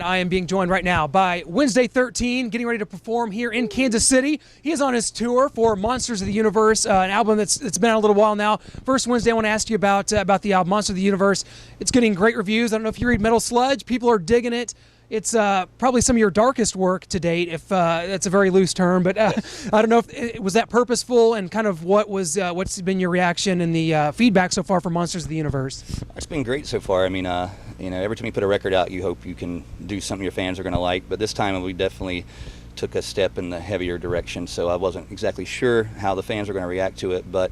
I am being joined right now by Wednesday 13, getting ready to perform here in Kansas City. He is on his tour for Monsters of the Universe, an album that's been out a little while now. First, Wednesday, I want to ask you about the album Monsters of the Universe. It's getting great reviews. I don't know if you read Metal Sludge. People are digging it. It's probably some of your darkest work to date, if that's a very loose term, but I don't know if was that purposeful, and kind of what's been your reaction and the feedback so far for Monsters of the Universe? It's been great so far. I mean, every time you put a record out, you hope you can do something your fans are going to like, but this time we definitely took a step in the heavier direction, so I wasn't exactly sure how the fans were going to react to it, but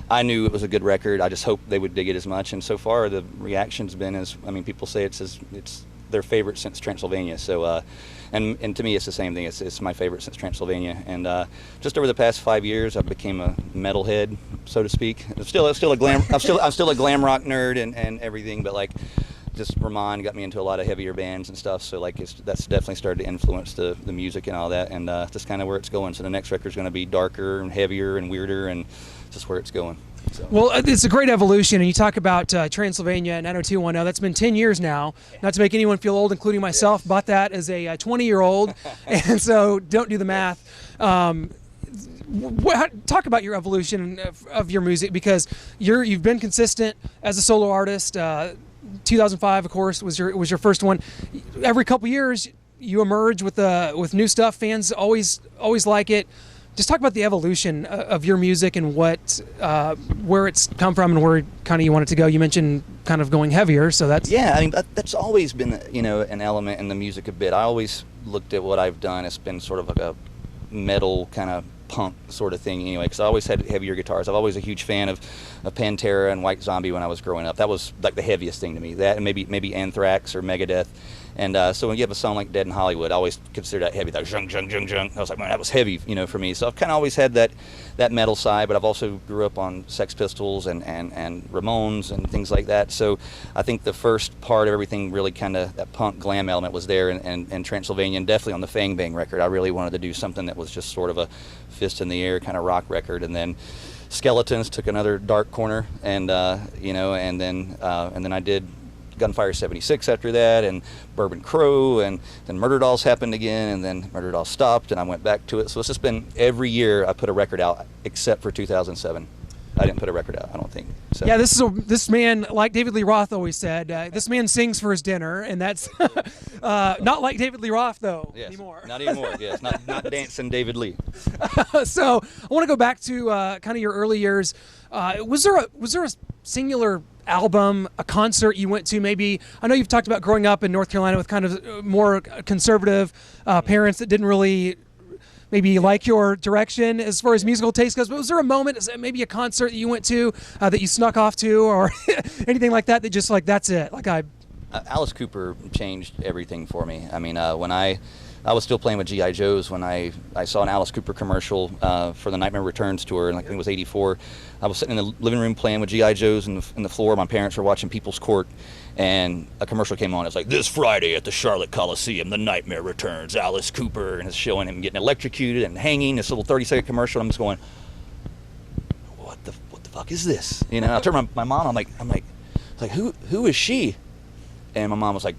I knew it was a good record. I just hoped they would dig it as much, and so far the reaction's been people say it's their favorite since Transylvania. So, and to me, it's the same thing. It's my favorite since Transylvania. And just over the past 5 years, I became a metalhead, so to speak. I'm still a glam rock nerd and everything. But like, just Ramon got me into a lot of heavier bands and stuff. So like, that's definitely started to influence the music and all that. And just kind of where it's going. So the next record's going to be darker and heavier and weirder, and just where it's going. So. Well, it's a great evolution, and you talk about Transylvania and 90210. That's been 10 years now. Not to make anyone feel old, including myself. Yes. Bought that as a 20-year-old, and so don't do the math. Talk about your evolution of your music, because you've been consistent as a solo artist. 2005, of course, was your first one. Every couple years, you emerge with new stuff. Fans always like it. Just talk about the evolution of your music and where it's come from and where kind of you want it to go. You mentioned kind of going heavier, so that's... Yeah, I mean, that's always been, an element in the music a bit. I always looked at what I've done as been sort of like a metal kind of punk sort of thing anyway, because I always had heavier guitars. I'm always a huge fan of Pantera and White Zombie when I was growing up. That was like the heaviest thing to me. That and maybe Anthrax or Megadeth. And so when you have a song like Dead in Hollywood, I always consider that heavy. That zhung, zhung, zhung, zhung. I was like, man, that was heavy, for me. So I've kind of always had that metal side, but I've also grew up on Sex Pistols and Ramones and things like that. So I think the first part of everything really kind of, that punk glam element was there, and Transylvania, and definitely on the Fang Bang record. I really wanted to do something that was just sort of a fist in the air kind of rock record. And then Skeletons took another dark corner, and then I did Gunfire 76 after that, and Bourbon Crow, and then Murderdolls happened again, and then Murderdolls stopped, and I went back to it. So it's just been every year I put a record out, except for 2007. I didn't put a record out, I don't think. So. Yeah, this man, like David Lee Roth always said, this man sings for his dinner, and that's not like David Lee Roth though. Yes, anymore. Not anymore. Yes, not dancing David Lee. So I want to go back to kind of your early years. Was there a singular album, a concert you went to? Maybe, I know you've talked about growing up in North Carolina with kind of more conservative parents that didn't really maybe like your direction as far as musical taste goes, but was there a moment, maybe a concert that you went to that you snuck off to, or anything like that just like, that's it? Like Alice Cooper changed everything for me. I mean, when I was still playing with G.I. Joes when I saw an Alice Cooper commercial for the Nightmare Returns tour, and I think it was '84. I was sitting in the living room playing with G.I. Joes in the floor. My parents were watching People's Court, and a commercial came on. It's like, this Friday at the Charlotte Coliseum, the Nightmare Returns, Alice Cooper, and it's showing him getting electrocuted and hanging. This little 30-second commercial. I'm just going, what the fuck is this? I turned to my mom. I'm like, who is she? And my mom was like,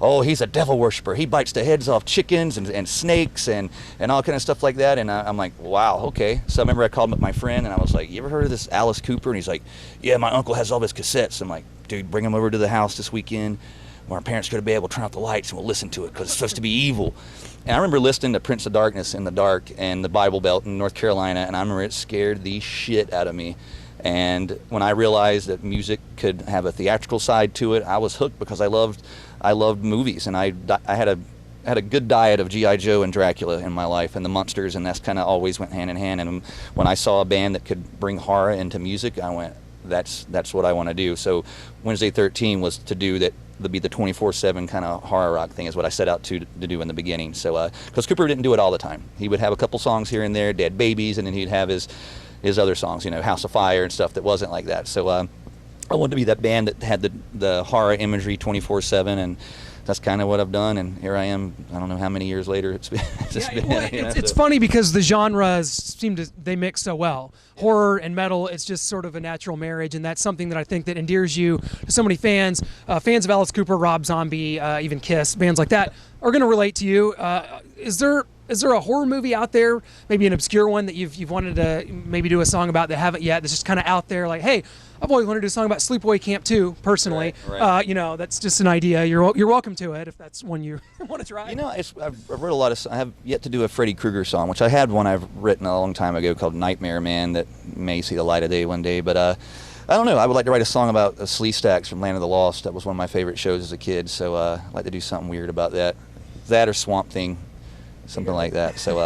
oh, he's a devil worshiper. He bites the heads off chickens and snakes and all kind of stuff like that. And I'm like, wow, okay. So I remember I called up my friend, and I was like, you ever heard of this Alice Cooper? And he's like, yeah, my uncle has all his cassettes. I'm like, dude, bring him over to the house this weekend where our parents are going to be able to turn out the lights, and we'll listen to it because it's supposed to be evil. And I remember listening to Prince of Darkness in the dark and the Bible Belt in North Carolina, and I remember it scared the shit out of me. And when I realized that music could have a theatrical side to it, I was hooked, because I loved movies, and I had a good diet of G.I. Joe and Dracula in my life, and the monsters, and that's kind of always went hand in hand. And when I saw a band that could bring horror into music, I went, that's what I want to do. So Wednesday 13 was to do that. Be the 24/7 kind of horror rock thing is what I set out to do in the beginning. So because Cooper didn't do it all the time, he would have a couple songs here and there, Dead Babies, and then he'd have his other songs, House of Fire and stuff that wasn't like that. So I wanted to be that band that had the horror imagery 24/7, and that's kind of what I've done, and here I am. I don't know how many years later it's been. It's funny because the genres they mix so well. Horror and metal, it's just sort of a natural marriage, and that's something that I think that endears you to so many fans. Fans of Alice Cooper, Rob Zombie, even Kiss, bands like that are going to relate to you. Is there a horror movie out there, maybe an obscure one that you've wanted to maybe do a song about that haven't yet, that's just kind of out there, like, hey, I've always wanted to do a song about Sleepaway Camp 2, personally. Right. That's just an idea. You're welcome to it if that's one you want to try. I've wrote a lot of. I have yet to do a Freddy Krueger song, which I had one I've written a long time ago called Nightmare Man that may see the light of day one day. But I don't know. I would like to write a song about Slee Stacks from Land of the Lost. That was one of my favorite shows as a kid. So I'd like to do something weird about that. That or Swamp Thing. Something like that. So,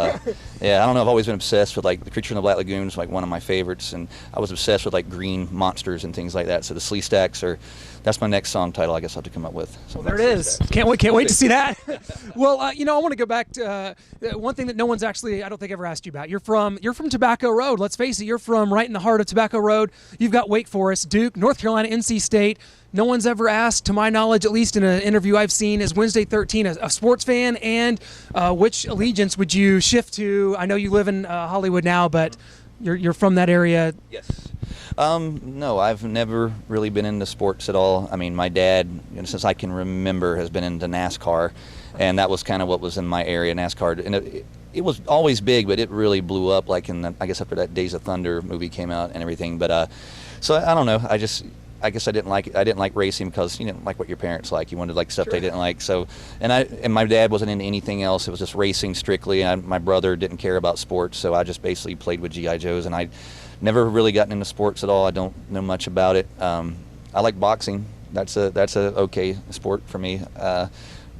yeah, I don't know. I've always been obsessed with, like, The Creature in the Black Lagoon is, like, one of my favorites. And I was obsessed with, like, green monsters and things like that. So the Slee Stacks that's my next song title I guess I'll have to come up with. So well, there it is. Can't wait to see that. Well, I want to go back to one thing that no one's actually, I don't think, ever asked you about. You're from Tobacco Road. Let's face it, you're from right in the heart of Tobacco Road. You've got Wake Forest, Duke, North Carolina, NC State. No one's ever asked, to my knowledge, at least in an interview I've seen, is Wednesday 13 a sports fan, and which allegiance would you shift to? I know you live in Hollywood now, but you're from that area. Yes. No, I've never really been into sports at all. I mean, my dad, since I can remember, has been into NASCAR, and that was kind of what was in my area, NASCAR. And it was always big, but it really blew up, like I guess after that Days of Thunder movie came out and everything. But so I don't know. I guess I didn't like it. I didn't like racing because you didn't like what your parents like. You wanted like stuff they didn't like. So, and my dad wasn't into anything else. It was just racing strictly. And my brother didn't care about sports, so I just basically played with GI Joes. And I never really gotten into sports at all. I don't know much about it. I like boxing. That's a okay sport for me.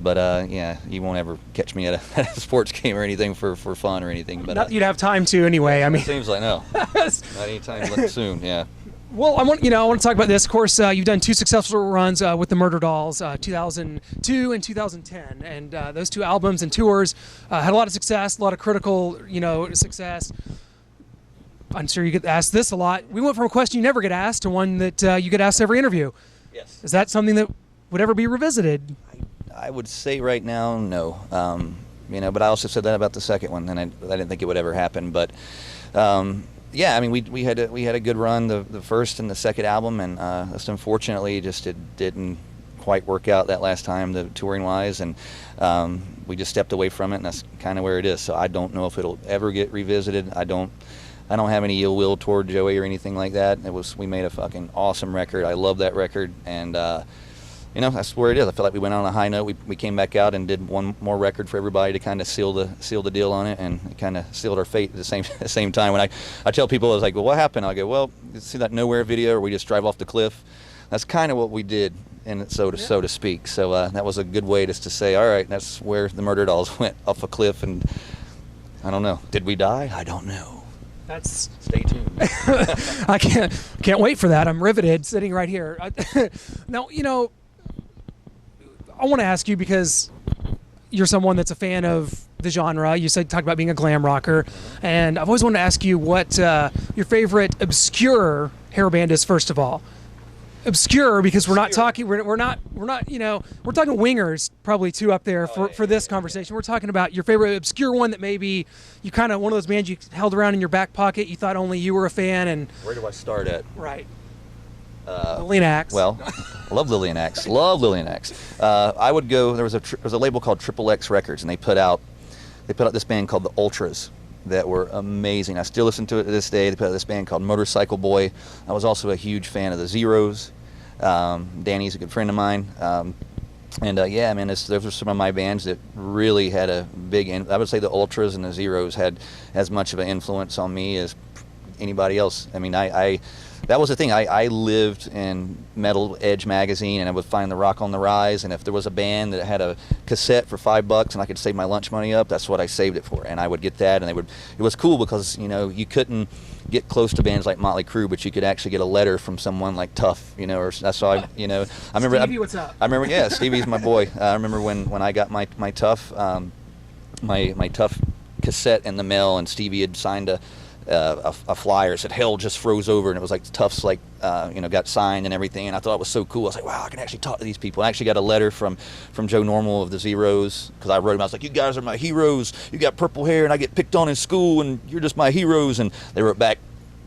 But yeah, you won't ever catch me at a sports game or anything for fun or anything. But not that you'd have time to anyway. I mean, it seems like no, not anytime soon. Yeah. Well, I want to talk about this. Of course, you've done two successful runs with the Murderdolls, 2002 and 2010, and those two albums and tours had a lot of success, a lot of critical, success. I'm sure you get asked this a lot. We went from a question you never get asked to one that you get asked every interview. Yes. Is that something that would ever be revisited? I would say right now, no. But I also said that about the second one, and I didn't think it would ever happen, but. Yeah, I mean, we had a good run the first and the second album, and just unfortunately, it didn't quite work out that last time, the touring wise, and we just stepped away from it, and that's kind of where it is. So I don't know if it'll ever get revisited. I don't have any ill will toward Joey or anything like that. We made a fucking awesome record. I love that record, and that's where it is. I feel like we went on a high note. We came back out and did one more record for everybody to kind of seal the deal on it, and it kind of sealed our fate at the same time. When I tell people, I was like, well, what happened? I go, well, you see that Nowhere video where we just drive off the cliff? That's kind of what we did, and so to speak. So that was a good way just to say, all right, that's where the Murderdolls went, off a cliff, and I don't know. Did we die? I don't know. Stay tuned. I can't wait for that. I'm riveted, sitting right here. Now, I want to ask you, because you're someone that's a fan of the genre. You talked about being a glam rocker, and I've always wanted to ask you what your favorite obscure hair band is. First of all, obscure, because we're not talking. We're not. We're talking Wingers, probably two up there for this conversation. We're talking about your favorite obscure one that maybe you kind of one of those bands you held around in your back pocket. You thought only you were a fan, and where do I start at? Right. Lillian Axe. Well, I love Lillian Axe. Love Lillian Axe. I would go. There was a label called Triple X Records, and they put out this band called the Ultras that were amazing. I still listen to it to this day. They put out this band called Motorcycle Boy. I was also a huge fan of the Zeros. Danny's a good friend of mine. Yeah, I mean, those are some of my bands that really had a big. I would say the Ultras and the Zeros had as much of an influence on me as anybody else. I mean, that was the thing. I lived in Metal Edge magazine, and I would find the Rock on the Rise, and if there was a band that had a cassette for $5 and I could save my lunch money up, that's what I saved it for. And I would get that, and it was cool because you couldn't get close to bands like Motley Crue, but you could actually get a letter from someone like Tough, or that's how I remember. Stevie, what's up? I remember, yeah, Stevie's my boy. I remember when I got my Tough, my Tough cassette in the mail, and Stevie had signed a flyer that said "Hell just froze over," and it was like Tough's like got signed and everything, and I thought it was so cool. I was like, wow, I can actually talk to these people. I actually got a letter from Joe Normal of the Zeros, because I wrote him. I was like, you guys are my heroes. You got purple hair, and I get picked on in school, and you're just my heroes. And they wrote back,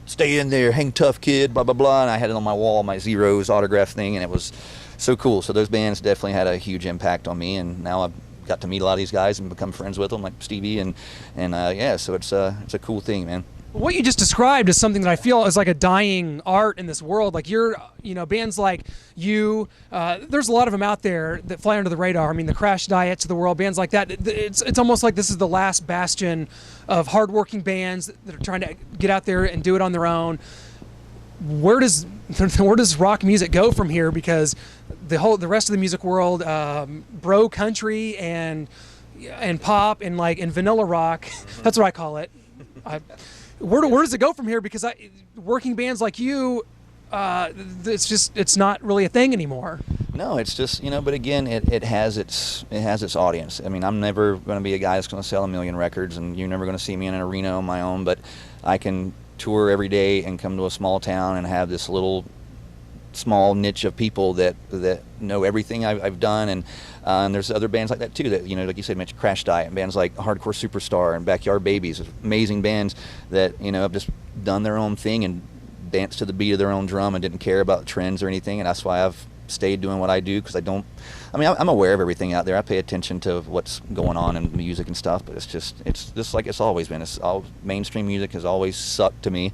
stay in there, hang tough, kid, blah, blah, blah. And I had it on my wall, my Zeros autograph thing, and it was so cool. So those bands definitely had a huge impact on me, and now I've got to meet a lot of these guys and become friends with them, like Stevie, and yeah, so it's a cool thing, man. What you just described is something that I feel is like a dying art in this world. Like bands like you, there's a lot of them out there that fly under the radar. I mean, the Crash Diets of the world, bands like that. It's almost like this is the last bastion of hardworking bands that are trying to get out there and do it on their own. Where does rock music go from here? Because the rest of the music world, bro country and pop and vanilla rock, that's what I call it. Where does it go from here? Because working bands like you, it's not really a thing anymore. No, it's just, but again, it has its audience. I mean, I'm never going to be a guy that's going to sell 1 million records, and you're never going to see me in an arena on my own, but I can tour every day and come to a small town and have this little small niche of people that know everything I've done, and there's other bands like that too that, like you said, mentioned Crash Diet, and bands like Hardcore Superstar and Backyard Babies, amazing bands that have just done their own thing and danced to the beat of their own drum and didn't care about trends or anything, and that's why I've stayed doing what I do, because I'm aware of everything out there. I pay attention to what's going on in music and stuff, but it's just like it's always been. Mainstream music has always sucked to me,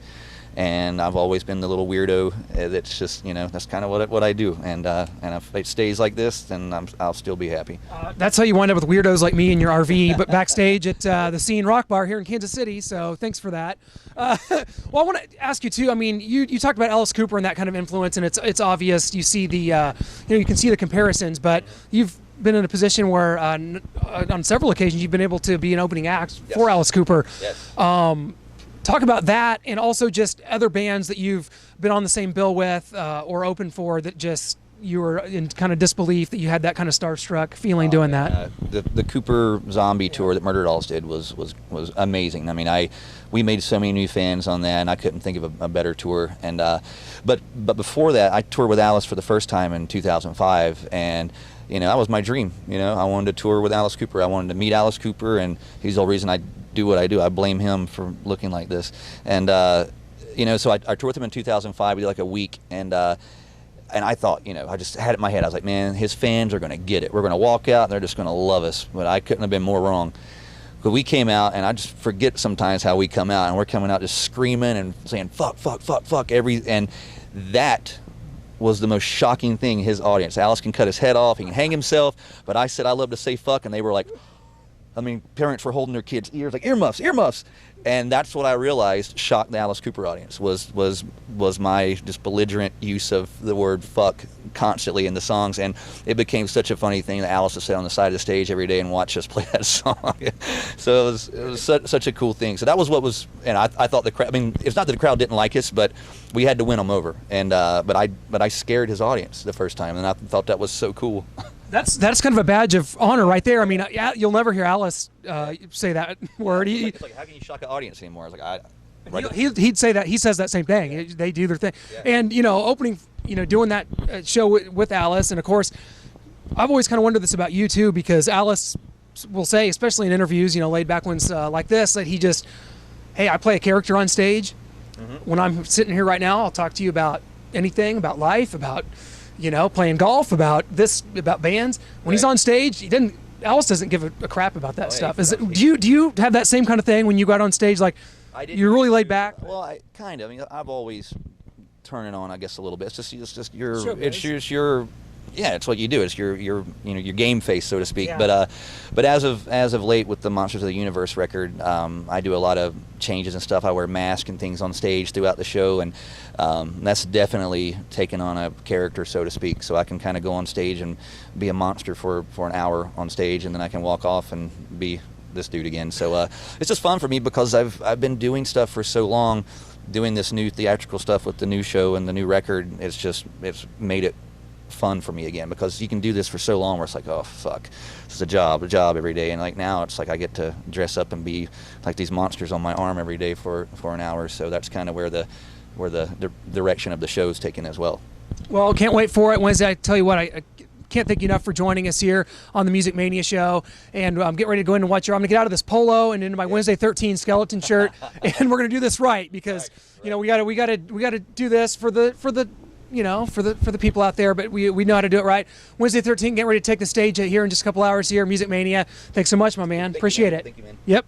and I've always been the little weirdo that's just, that's kind of what I do. And if it stays like this, then I'll still be happy. That's how you wind up with weirdos like me in your RV, but backstage at the Scene Rock Bar here in Kansas City. So thanks for that. Well, I want to ask you too. I mean, you talked about Alice Cooper and that kind of influence, and it's obvious. You see you can see the comparisons, but you've been in a position where on several occasions you've been able to be an opening act for Alice Cooper. Yes. Talk about that, and also just other bands that you've been on the same bill with or open for that just you were in kind of disbelief that you had that kind of starstruck feeling doing that. The Cooper Zombie tour that Murderdolls did was amazing. I mean, we made so many new fans on that, and I couldn't think of a better tour. And but before that, I toured with Alice for the first time in 2005, and that was my dream. I wanted to tour with Alice Cooper. I wanted to meet Alice Cooper, and he's the whole reason I do what I do. I blame him for looking like this. And so I toured with him in 2005. We did like a week, and I thought, I just had it in my head. I was like, man, his fans are going to get it. We're going to walk out, and they're just going to love us. But I couldn't have been more wrong. But we came out, and I just forget sometimes how we come out, and we're coming out just screaming and saying fuck, fuck, fuck, fuck, and that was the most shocking thing. His audience. Alice can cut his head off, he can hang himself, but I said I love to say fuck, and they were like, parents were holding their kids' ears like earmuffs, and that's what I realized shocked the Alice Cooper audience was my just belligerent use of the word fuck constantly in the songs, and it became such a funny thing that Alice would sit on the side of the stage every day and watch us play that song. So it was such a cool thing. So that was what was, and I thought the crowd. I mean, it's not that the crowd didn't like us, but we had to win them over, and but I scared his audience the first time, and I thought that was so cool. That's kind of a badge of honor right there. I mean, you'll never hear Alice say that word. It's like, how can you shock an audience anymore? It's like he'd say that. He says that same thing. Yeah. They do their thing, and opening, doing that show with Alice, and of course, I've always kind of wondered this about you too, because Alice will say, especially in interviews, laid back ones like this, that he just, hey, I play a character on stage. Mm-hmm. When I'm sitting here right now, I'll talk to you about anything, about life, about playing golf, about bands. When he's on stage, Alice doesn't give a crap about that stuff. Do you have that same kind of thing when you go out on stage? Like, you're really laid back? Well, I mean, I've always turned it on, I guess, a little bit. It's just your, it's what you do. It's your game face, so to speak. Yeah. But as of late with the Monsters of the Universe record, I do a lot of changes and stuff. I wear masks and things on stage throughout the show, and that's definitely taken on a character, so to speak. So I can kind of go on stage and be a monster for an hour on stage, and then I can walk off and be this dude again. So it's just fun for me, because I've been doing stuff for so long, doing this new theatrical stuff with the new show and the new record. It's made it fun for me again, because you can do this for so long where it's like, oh fuck, this is a job every day, and like now it's like I get to dress up and be like these monsters on my arm every day for an hour. So that's kind of where the where the direction of the show is taken as well. Well, can't wait for it. Wednesday, I tell you what, I can't thank you enough for joining us here on the Music Mania show. And I'm getting ready to go in and watch your. I'm going to get out of this polo and into my Wednesday 13 skeleton shirt, and we're going to do this right because you know we got to do this for the you know, for the people out there, but we know how to do it right. Wednesday 13, getting ready to take the stage here in just a couple hours here, Music Mania. Thanks so much, my man. Appreciate it. Thank you, man. Yep.